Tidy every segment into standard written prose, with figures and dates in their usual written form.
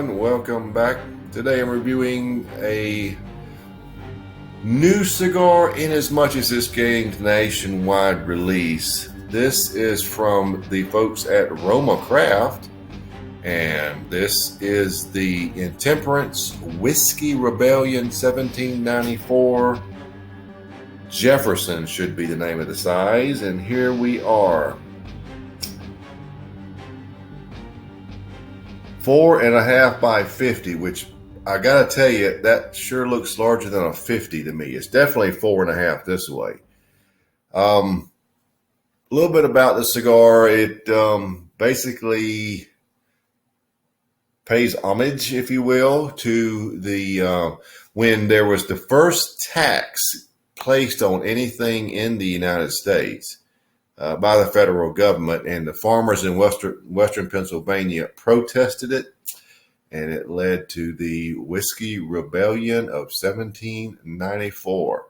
everyone, welcome back. Today I'm reviewing a new cigar in as much as this gained nationwide release. This is from the folks at Roma Craft, and this is the Intemperance Whiskey Rebellion 1794. Jefferson should be the name of the size, and here we are. 4.5 by 50, which I gotta tell you, that sure looks larger than a 50 to me. It's definitely 4.5 this way. A little bit about the cigar. It basically pays homage, if you will, to the when there was the first tax placed on anything in the United States by the federal government, and the farmers in western Pennsylvania protested it, and it led to the Whiskey Rebellion of 1794.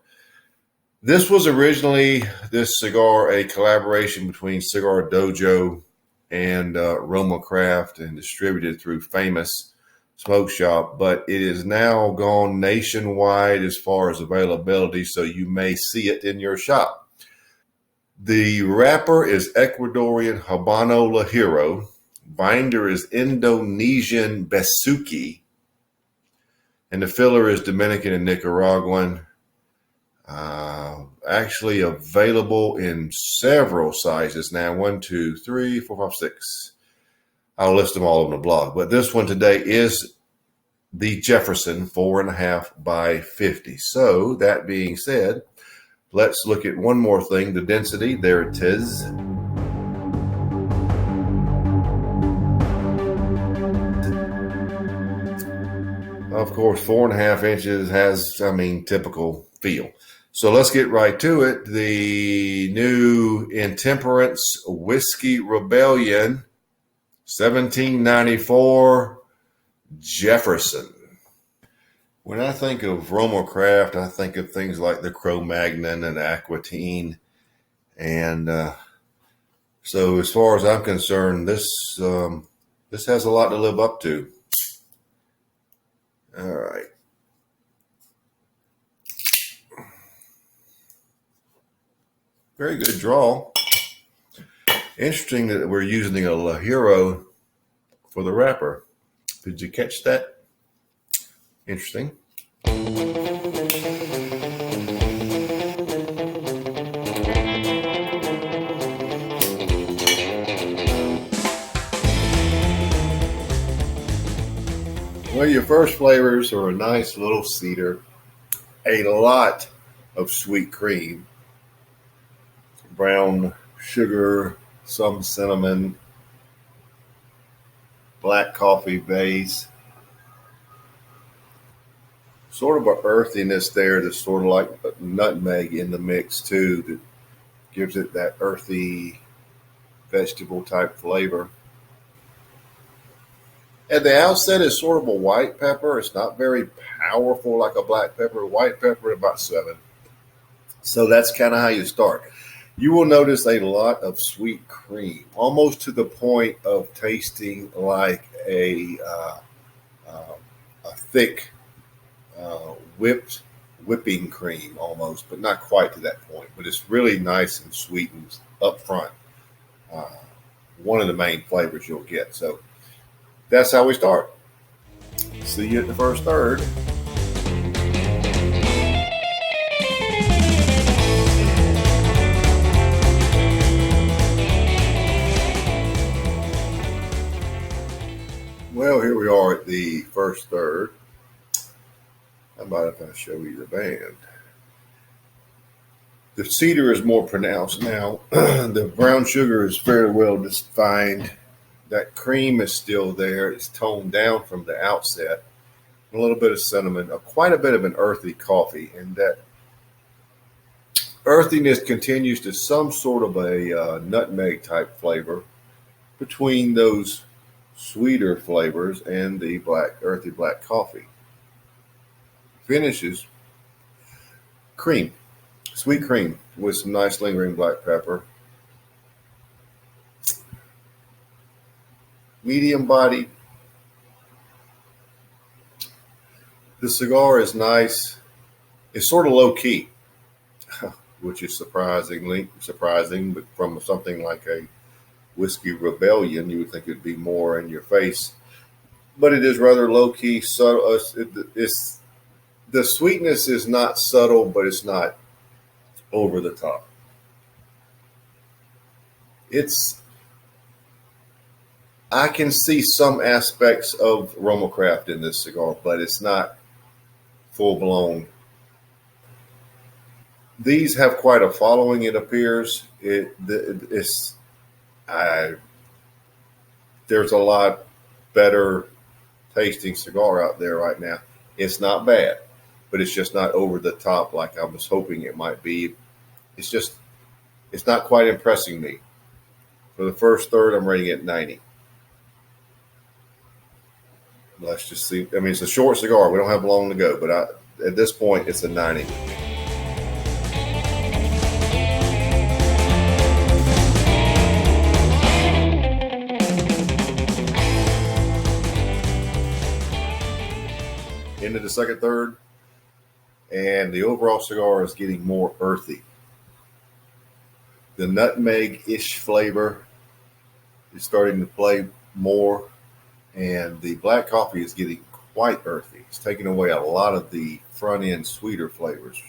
This was originally, this cigar, a collaboration between Cigar Dojo and Roma Craft, and distributed through Famous Smoke Shop, but it is now gone nationwide as far as availability, so you may see it in your shop. The wrapper is Ecuadorian Habano Lajero. Binder is Indonesian Besuki. And the filler is Dominican and Nicaraguan. Actually available in several sizes now. 1, 2, 3, 4, 5, 6. I'll list them all on the blog. But this one today is the Jefferson 4.5 by 50. So that being said, let's look at one more thing, the density. There it is. Of course, 4.5 inches has, typical feel. So let's get right to it. The new Intemperance Whiskey Rebellion 1794 Jefferson. When I think of Roma Craft, I think of things like the Cro-Magnon and Aquitaine. And so as far as I'm concerned, this has a lot to live up to. All right. Very good draw. Interesting that we're using a Lajero for the wrapper. Did you catch that? Interesting. Well, your first flavors are a nice little cedar, a lot of sweet cream, brown sugar, some cinnamon, black coffee base. Sort of an earthiness there that's sort of like nutmeg in the mix too, that gives it that earthy vegetable type flavor. At the outset, it's sort of a white pepper. It's not very powerful like a black pepper. White pepper about 7. So that's kind of how you start. You will notice a lot of sweet cream, almost to the point of tasting like a thick whipping cream almost, but not quite to that point. But it's really nice and sweetened up front. One of the main flavors you'll get. So that's how we start. See you at the first third. Well, here we are at the first third. How about if I show you the band? The cedar is more pronounced now. The brown sugar is fairly well defined. That cream is still there. It's toned down from the outset. A little bit of cinnamon, quite a bit of an earthy coffee, and that earthiness continues to some sort of a nutmeg type flavor between those sweeter flavors and the earthy black coffee. Finishes cream, sweet cream with some nice lingering black pepper. Medium body, The cigar is nice. It's sort of low key, which is surprising, but from something like a whiskey rebellion, you would think it'd be more in your face. But it is rather low key. So it's the sweetness is not subtle, but it's not over the top. It's I can see some aspects of Romacraft in this cigar, but it's not full blown. These have quite a following. It appears it's I, there's a lot better tasting cigar out there right now. It's not bad, but it's just not over the top like I was hoping it might be. It's just it's not quite impressing me. For the first third, I'm rating it 90. Let's just see. I mean, it's a short cigar. We don't have long to go, but at this point, it's a 90. Into the second third, and the overall cigar is getting more earthy. The nutmeg-ish flavor is starting to play more, and the black coffee is getting quite earthy. It's taking away a lot of the front end sweeter flavors.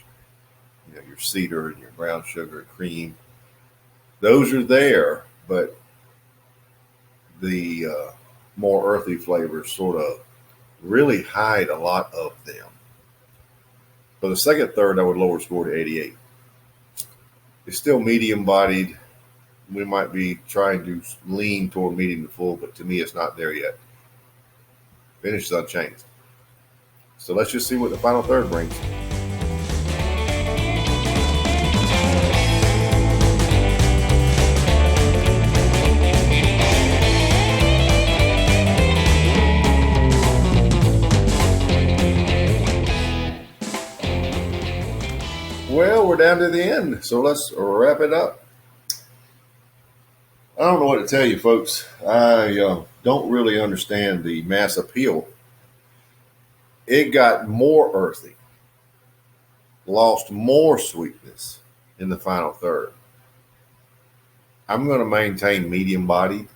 You know, your cedar and your brown sugar and cream. Those are there, but the more earthy flavors sort of really hide a lot of them. For the second third, I would lower score to 88. It's still medium bodied. We might be trying to lean toward medium to full, but to me, it's not there yet. Finish is unchanged. So let's just see what the final third brings. Well, we're down to the end, so let's wrap it up. I don't know what to tell you, folks. I don't really understand the mass appeal. It got more earthy, lost more sweetness in the final third. I'm going to maintain medium bodied.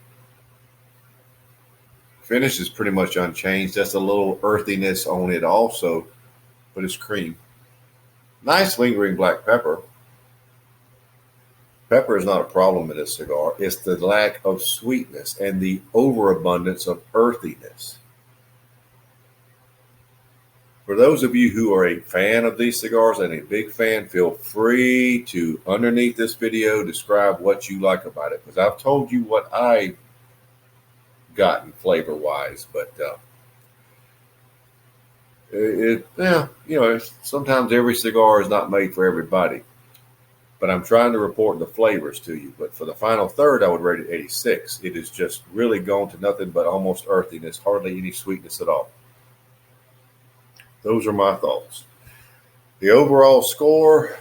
Finish is pretty much unchanged. That's a little earthiness on it also, but it's cream. Nice lingering black pepper. Pepper is not a problem in this cigar. It's the lack of sweetness and the overabundance of earthiness. For those of you who are a fan of these cigars and a big fan, feel free to, underneath this video, describe what you like about it. Because I've told you what I've gotten flavor-wise, but sometimes every cigar is not made for everybody. But I'm trying to report the flavors to you. But for the final third, I would rate it 86. It is just really gone to nothing but almost earthiness, hardly any sweetness at all. Those are my thoughts. The overall score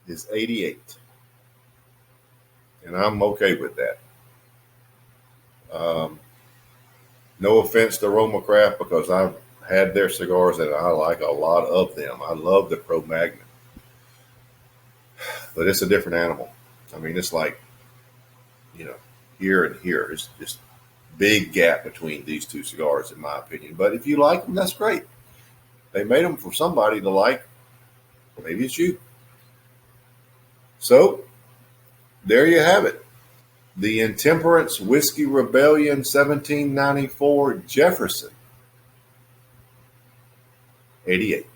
is 88. And I'm okay with that. No offense to Romacraft, because I've had their cigars and I like a lot of them. I love the Cro-Magnon. But it's a different animal. I mean, it's like, here and here. It's just big gap between these two cigars, in my opinion. But if you like them, that's great. They made them for somebody to like. Maybe it's you. So, there you have it. The Intemperance Whiskey Rebellion 1794 Jefferson. 88.